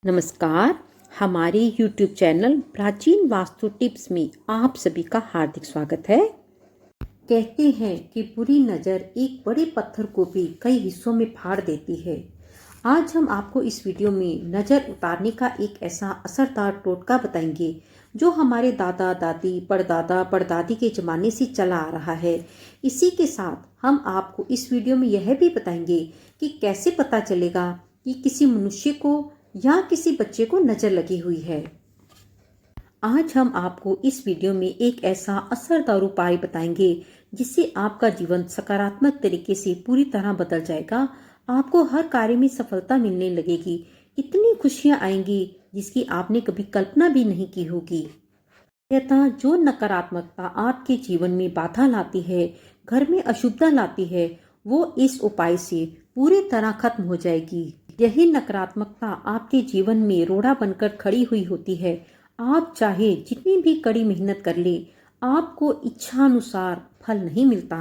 नमस्कार। हमारे YouTube channel प्राचीन वास्तु टिप्स में आप सभी का हार्दिक स्वागत है। कहते हैं कि बुरी नज़र एक बड़े पत्थर को भी कई हिस्सों में फाड़ देती है। आज हम आपको इस वीडियो में नज़र उतारने का एक ऐसा असरदार टोटका बताएंगे जो हमारे दादा दादी परदादा परदादी के ज़माने से चला आ रहा है। इसी के साथ हम आपको इस वीडियो में यह भी बताएंगे कि कैसे पता चलेगा कि किसी मनुष्य को या किसी बच्चे को नज़र लगी हुई है। आज हम आपको इस वीडियो में एक ऐसा असरदार उपाय बताएंगे जिससे आपका जीवन सकारात्मक तरीके से पूरी तरह बदल जाएगा। आपको हर कार्य में सफलता मिलने लगेगी, इतनी खुशियां आएंगी जिसकी आपने कभी कल्पना भी नहीं की होगी। अन्यथा जो नकारात्मकता आपके जीवन में बाधा लाती है, घर में अशुभता लाती है, वो इस उपाय से पूरी तरह खत्म हो जाएगी। यही नकारात्मकता आपके जीवन में रोड़ा बनकर खड़ी हुई होती है। आप चाहे जितनी भी कड़ी मेहनत कर ले, आपको इच्छानुसार फल नहीं मिलता।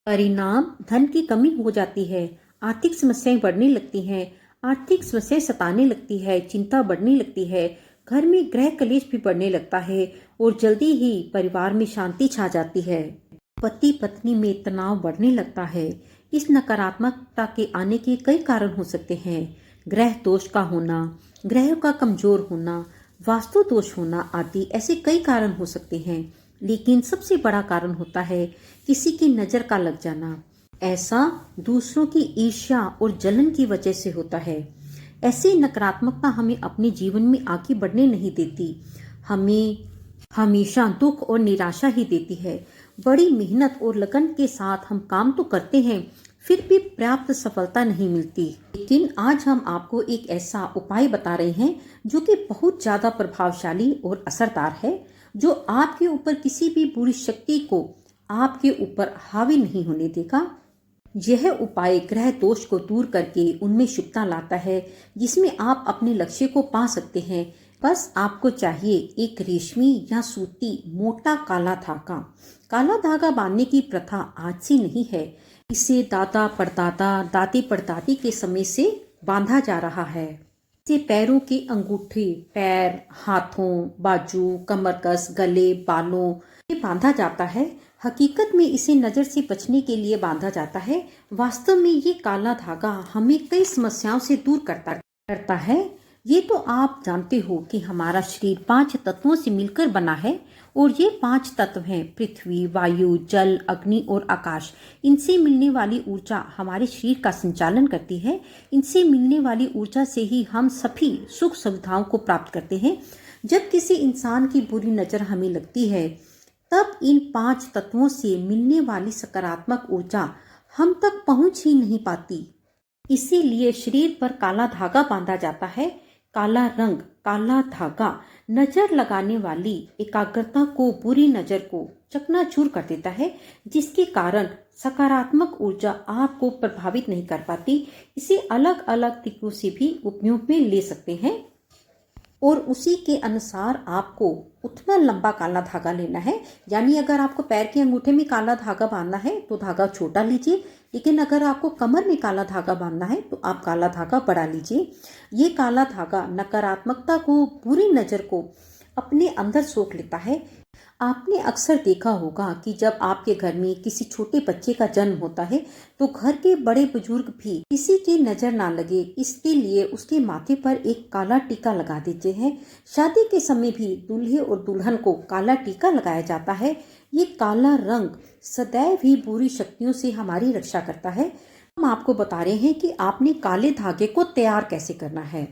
परिणाम धन की कमी हो जाती है, आर्थिक समस्याएं बढ़ने लगती हैं, आर्थिक समस्याएं सताने लगती है, चिंता बढ़ने लगती है, घर में गृह कलेश भी बढ़ने लगता है और जल्दी ही परिवार में शांति छा जाती है। पति पत्नी में तनाव बढ़ने लगता है। इस नकारात्मकता के आने के कई कारण हो सकते हैं। ग्रह दोष का होना, ग्रह का कमजोर होना, वास्तु दोष होना आदि ऐसे कई कारण हो सकते हैं। लेकिन सबसे बड़ा कारण होता है किसी की नज़र का लग जाना। ऐसा दूसरों की ईर्ष्या और जलन की वजह से होता है। ऐसी नकारात्मकता हमें अपने जीवन में आगे बढ़ने नहीं देती, हमें हमेशा दुख और निराशा ही देती है। बड़ी मेहनत और लगन के साथ हम काम तो करते हैं, फिर भी पर्याप्त सफलता नहीं मिलती। लेकिन आज हम आपको एक ऐसा उपाय बता रहे हैं जो कि बहुत ज़्यादा प्रभावशाली और असरदार है, जो आपके ऊपर किसी भी बुरी शक्ति को आपके ऊपर हावी नहीं होने देगा। यह उपाय ग्रह दोष को दूर करके उनमें शुभता लाता है, जिसमें आप अपने लक्ष्य को पा सकते हैं। बस आपको चाहिए एक रेशमी या सूती मोटा काला धागा। काला धागा बांधने की प्रथा आज से नहीं है, इसे दादा परदादा दादी परदादी के समय से बांधा जा रहा है। इसे पैरों के अंगूठे, पैर, हाथों, बाजू, कमरकस, गले, बालों में बांधा जाता है। हकीकत में इसे नज़र से बचने के लिए बांधा जाता है। वास्तव में ये काला धागा हमें कई समस्याओं से दूर करता है। ये तो आप जानते हो कि हमारा शरीर 5 तत्वों से मिलकर बना है और ये 5 तत्व हैं पृथ्वी, वायु, जल, अग्नि और आकाश। इनसे मिलने वाली ऊर्जा हमारे शरीर का संचालन करती है। इनसे मिलने वाली ऊर्जा से ही हम सभी सुख सुविधाओं को प्राप्त करते हैं। जब किसी इंसान की बुरी नज़र हमें लगती है, तब इन 5 तत्वों से मिलने वाली सकारात्मक ऊर्जा हम तक पहुंच ही नहीं पाती। इसीलिए शरीर पर काला धागा बांधा जाता है। काला रंग, काला धागा नजर लगाने वाली एकाग्रता को, बुरी नजर को चकनाचूर कर देता है, जिसके कारण सकारात्मक ऊर्जा आपको प्रभावित नहीं कर पाती। इसे अलग अलग तरीकों से भी उपयोग में ले सकते हैं और उसी के अनुसार आपको उतना लंबा काला धागा लेना है। यानी अगर आपको पैर के अंगूठे में काला धागा बांधना है तो धागा छोटा लीजिए, लेकिन अगर आपको कमर में काला धागा बांधना है तो आप काला धागा बड़ा लीजिए। ये काला धागा नकारात्मकता को, बुरी नज़र को अपने अंदर सोख लेता है। आपने अक्सर देखा होगा कि जब आपके घर में किसी छोटे बच्चे का जन्म होता है तो घर के बड़े बुजुर्ग भी किसी की नजर ना लगे, इसके लिए उसके माथे पर एक काला टीका लगा देते हैं। शादी के समय भी दूल्हे और दुल्हन को काला टीका लगाया जाता है। ये काला रंग सदैव ही बुरी शक्तियों से हमारी रक्षा करता है। हम आपको बता रहे हैं कि आपने काले धागे को तैयार कैसे करना है।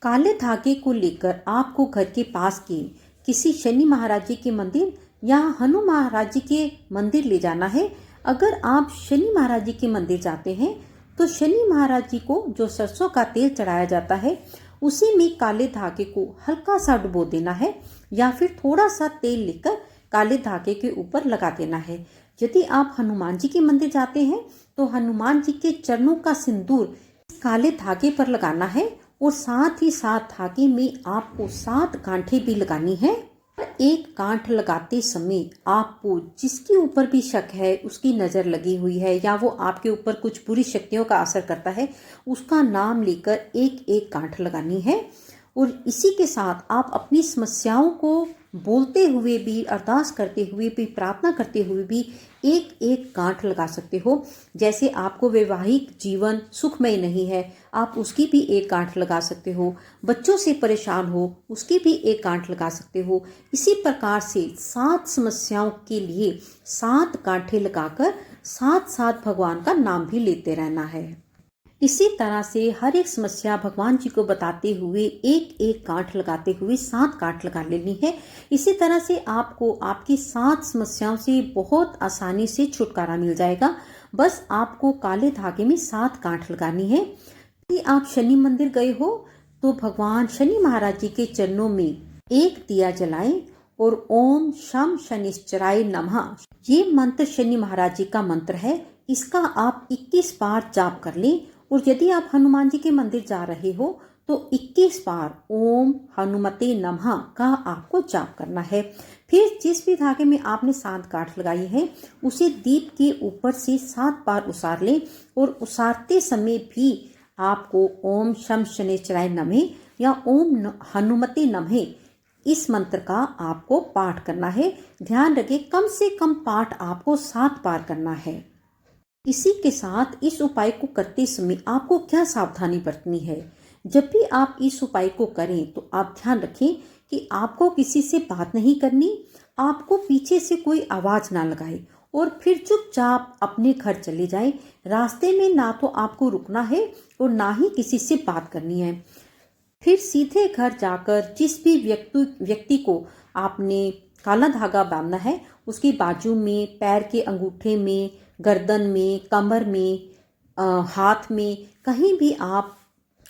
काले धागे को लेकर आपको घर के पास के किसी शनि महाराज जी के मंदिर या हनु महाराज जी के मंदिर ले जाना है। अगर आप शनि महाराज जी के मंदिर जाते हैं तो शनि महाराज जी को जो सरसों का तेल चढ़ाया जाता है, उसी में काले धागे को हल्का सा डुबो देना है या फिर थोड़ा सा तेल लेकर काले धागे के ऊपर लगा देना है। यदि आप हनुमान जी के मंदिर जाते हैं तो हनुमान जी के चरणों का सिंदूर काले धागे पर लगाना है और साथ ही साथ धागे में आपको 7 गांठें भी लगानी है। एक गांठ लगाते समय आपको जिसके ऊपर भी शक है, उसकी नज़र लगी हुई है या वो आपके ऊपर कुछ बुरी शक्तियों का असर करता है, उसका नाम लेकर एक एक गांठ लगानी है और इसी के साथ आप अपनी समस्याओं को बोलते हुए भी, अरदास करते हुए भी, प्रार्थना करते हुए भी एक एक गांठ लगा सकते हो। जैसे आपको वैवाहिक जीवन सुखमय नहीं है, आप उसकी भी एक गांठ लगा सकते हो। बच्चों से परेशान हो, उसकी भी एक गांठ लगा सकते हो। इसी प्रकार से 7 समस्याओं के लिए 7 गांठें लगाकर साथ साथ भगवान का नाम भी लेते रहना है। इसी तरह से हर एक समस्या भगवान जी को बताते हुए एक एक गांठ लगाते हुए 7 गांठ लगा लेनी है। इसी तरह से आपको आपकी 7 समस्याओं से बहुत आसानी से छुटकारा मिल जाएगा। बस आपको काले धागे में 7 गांठ लगानी है। यदि आप शनि मंदिर गए हो तो भगवान शनि महाराज जी के चरणों में एक दिया जलाएं और ओम शम शनिश्चराय नमः, ये मंत्र शनि महाराज जी का मंत्र है। इसका आप 21 बार जाप कर लें। और यदि आप हनुमान जी के मंदिर जा रहे हो तो 21 बार ओम हनुमते नमः का आपको जाप करना है। फिर जिस भी धागे में आपने 7 गांठ लगाई है उसे दीप के ऊपर से 7 बार उसार लें और उसारते समय भी आपको ओम शम शनिश्चराय नमः या ओम हनुमते नमः इस मंत्र का आपको पाठ करना है। ध्यान रखें, कम से कम पाठ आपको 7 बार करना है। इसी के साथ इस उपाय को करते समय आपको क्या सावधानी बरतनी है। जब भी आप इस उपाय को करें तो आप ध्यान रखें कि आपको किसी से बात नहीं करनी, आपको पीछे से कोई आवाज ना लगाए और फिर चुपचाप अपने घर चले जाएं। रास्ते में ना तो आपको रुकना है और ना ही किसी से बात करनी है। फिर सीधे घर जाकर जिस भी व्यक्ति को आपने काला धागा बांधना है उसकी बाजू में, पैर के अंगूठे में, गर्दन में, कमर में, हाथ में, कहीं भी आप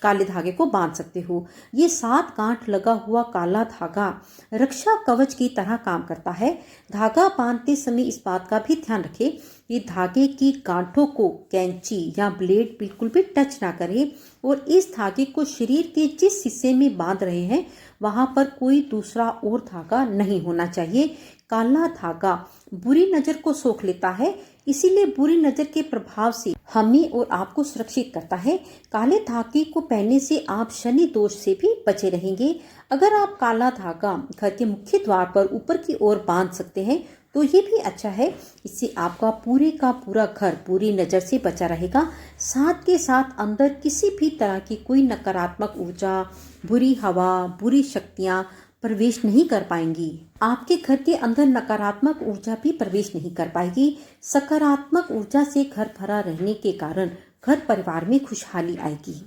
काले धागे को बांध सकते हो। ये 7 गांठ लगा हुआ काला धागा रक्षा कवच की तरह काम करता है। धागा बांधते समय इस बात का भी ध्यान रखें कि धागे की गांठों को कैंची या ब्लेड बिल्कुल भी टच ना करे और इस धागे को शरीर के जिस हिस्से में बांध रहे हैं वहां पर कोई दूसरा और धागा नहीं होना चाहिए। काला धागा बुरी नजर को सोख लेता है, इसीलिए बुरी नजर के प्रभाव से हमें और आपको सुरक्षित करता है। काले धागे को पहनने से आप शनि दोष से भी बचे रहेंगे। अगर आप काला धागा घर के मुख्य द्वार पर ऊपर की ओर बांध सकते हैं तो ये भी अच्छा है। इससे आपका पूरे का पूरा घर बुरी नजर से बचा रहेगा। साथ के साथ अंदर किसी भी तरह की कोई नकारात्मक ऊर्जा, बुरी हवा, बुरी शक्तियां प्रवेश नहीं कर पाएंगी। आपके घर के अंदर नकारात्मक ऊर्जा भी प्रवेश नहीं कर पाएगी। सकारात्मक ऊर्जा से घर भरा रहने के कारण घर परिवार में खुशहाली आएगी।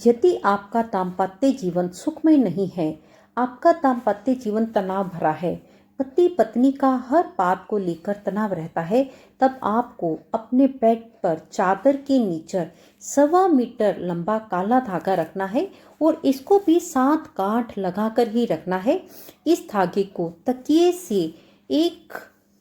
यदि आपका दाम्पत्य जीवन सुखमय नहीं है, आपका दाम्पत्य जीवन तनाव भरा है, पति पत्नी का हर बात को लेकर तनाव रहता है, तब आपको अपने बेड पर चादर के नीचे 1.25 मीटर लंबा काला धागा रखना है और इसको भी 7 गांठ लगाकर ही रखना है। इस धागे को तकिए से 1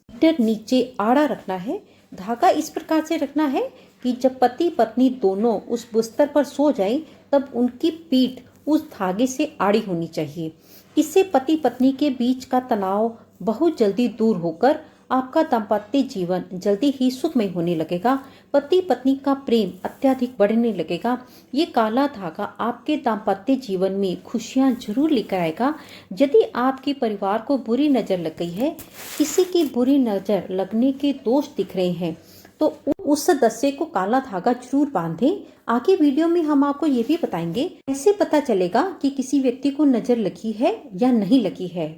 मीटर नीचे आड़ा रखना है। धागा इस प्रकार से रखना है कि जब पति पत्नी दोनों उस बिस्तर पर सो जाएं तब उनकी पीठ उस धागे से आड़ी होनी चाहिए। इससे पति पत्नी के बीच का तनाव बहुत जल्दी दूर होकर आपका दाम्पत्य जीवन जल्दी ही सुखमय होने लगेगा। पति पत्नी का प्रेम अत्यधिक बढ़ने लगेगा। ये काला धागा आपके दाम्पत्य जीवन में खुशियां जरूर लेकर आएगा। यदि आपके परिवार को बुरी नजर लग गई है, किसी की बुरी नजर लगने के दोष दिख रहे हैं, तो उस सदस्य को काला धागा जरूर बांधें। आगे वीडियो में हम आपको ये भी बताएंगे कैसे पता चलेगा कि किसी व्यक्ति को नजर लगी है या नहीं लगी है।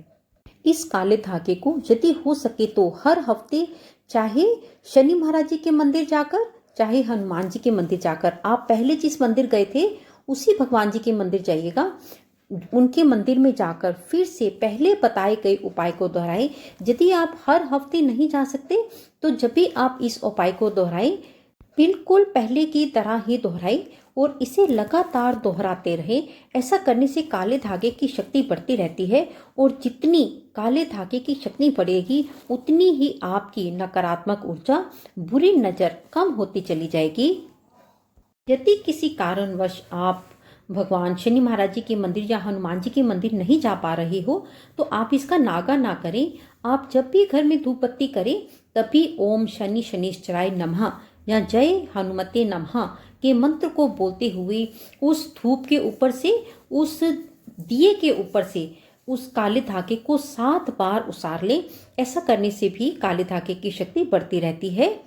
इस काले धागे को यदि हो सके तो हर हफ्ते चाहे शनि महाराज जी के मंदिर जाकर, चाहे हनुमान जी के मंदिर जाकर, आप पहले जिस मंदिर गए थे उसी भगवान जी के मंदिर जाइएगा। उनके मंदिर में जाकर फिर से पहले बताए गए उपाय को दोहराएं। यदि आप हर हफ्ते नहीं जा सकते तो जब भी आप इस उपाय को दोहराएं, बिल्कुल पहले की तरह ही दोहराएं और इसे लगातार दोहराते रहें। ऐसा करने से काले धागे की शक्ति बढ़ती रहती है और जितनी काले धागे की शक्ति बढ़ेगी उतनी ही आपकी नकारात्मक ऊर्जा, बुरी नजर कम होती चली जाएगी। यदि किसी कारणवश आप भगवान शनि महाराज जी के मंदिर या हनुमान जी के मंदिर नहीं जा पा रहे हो तो आप इसका नागा ना करें। आप जब भी घर में धूप बत्ती करें तभी ओम शनि शनिश्चराय नमः या जय हनुमते नमः के मंत्र को बोलते हुए उस धूप के ऊपर से उस दिए के ऊपर से उस काले धागे को 7 बार उसार लें। ऐसा करने से भी काले धागे की शक्ति बढ़ती रहती है।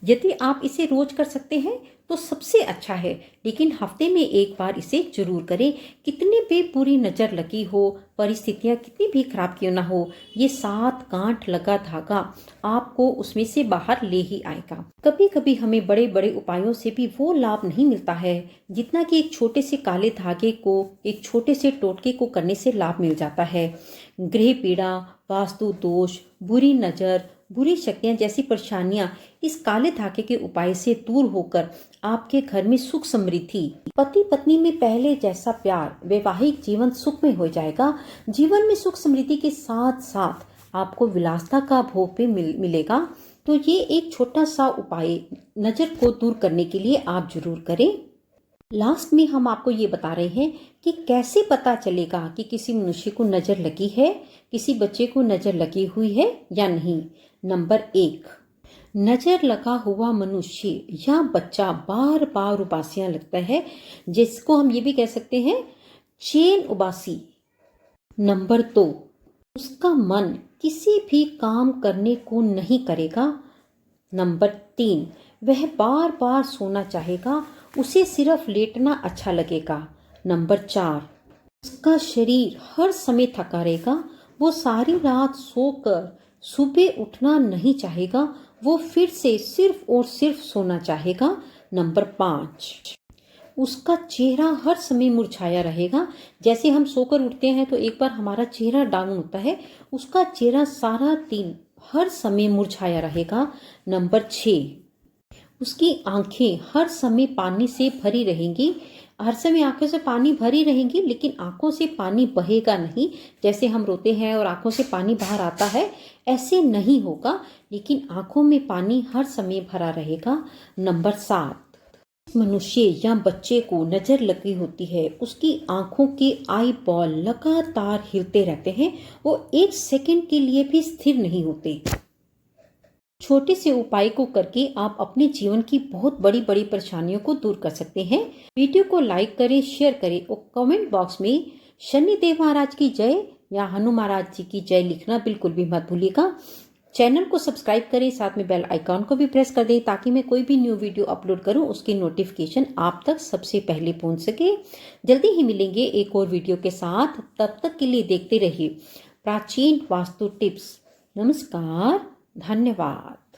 यदि आप इसे रोज कर सकते हैं तो सबसे अच्छा है, लेकिन हफ्ते में एक बार इसे जरूर करें। कितनी भी बुरी नजर लगी हो, परिस्थितियां कितनी भी खराब क्यों ना हो, ये 7 गांठ लगा धागा आपको उसमें से बाहर ले ही आएगा। कभी कभी हमें बड़े बड़े उपायों से भी वो लाभ नहीं मिलता है जितना कि एक छोटे से काले धागे को, एक छोटे से टोटके को करने से लाभ मिल जाता है। गृह पीड़ा, वास्तु दोष, बुरी नजर, बुरी शक्तियां जैसी परेशानियां इस काले धागे के उपाय से दूर होकर आपके घर में सुख समृद्धि, पति पत्नी में पहले जैसा प्यार, वैवाहिक जीवन सुखमय हो जाएगा। जीवन में सुख समृद्धि के साथ साथ आपको विलासता का भोग भी मिलेगा। तो ये एक छोटा सा उपाय नजर को दूर करने के लिए आप जरूर करें। लास्ट में हम आपको ये बता रहे हैं कि कैसे पता चलेगा कि किसी मनुष्य को नजर लगी है, किसी बच्चे को नजर लगी हुई है या नहीं। नंबर 1, नजर लगा हुआ मनुष्य या बच्चा बार बार उबासियां लगता है, जिसको हम ये भी कह सकते हैं चेन उबासी। नंबर 2, उसका मन किसी भी काम करने को नहीं करेगा। नंबर 3, वह बार बार सोना चाहेगा, उसे सिर्फ लेटना अच्छा लगेगा। नंबर 4, उसका शरीर हर समय थका रहेगा, वो सारी रात सोकर सुबह उठना नहीं चाहेगा, वो फिर से सिर्फ और सिर्फ सोना चाहेगा। नंबर 5, उसका चेहरा हर समय मुरझाया रहेगा। जैसे हम सोकर उठते हैं तो एक बार हमारा चेहरा डाउन होता है, उसका चेहरा सारा दिन हर समय मुरझाया रहेगा। नंबर 6, उसकी आंखें हर समय पानी से भरी रहेंगी। हर समय आंखों से पानी भरी रहेंगी, लेकिन आंखों से पानी बहेगा नहीं। जैसे हम रोते हैं और आंखों से पानी बाहर आता है, ऐसे नहीं होगा, लेकिन आंखों में पानी हर समय भरा रहेगा। नंबर 7, मनुष्य या बच्चे को नजर लगी होती है, उसकी आंखों के आई बॉल लगातार हिलते रहते हैं, वो 1 सेकंड के लिए भी स्थिर नहीं होते। छोटे से उपाय को करके आप अपने जीवन की बहुत बड़ी बड़ी परेशानियों को दूर कर सकते हैं। वीडियो को लाइक करें, शेयर करें और कमेंट बॉक्स में शनिदेव महाराज की जय या हनुमान महाराज जी की जय लिखना बिल्कुल भी मत भूलिएगा। चैनल को सब्सक्राइब करें, साथ में बेल आइकॉन को भी प्रेस कर दें ताकि मैं कोई भी न्यू वीडियो अपलोड करूं उसकी नोटिफिकेशन आप तक सबसे पहले पहुंच सके। जल्दी ही मिलेंगे एक और वीडियो के साथ, तब तक के लिए देखते रहिए प्राचीन वास्तु टिप्स। नमस्कार, धन्यवाद।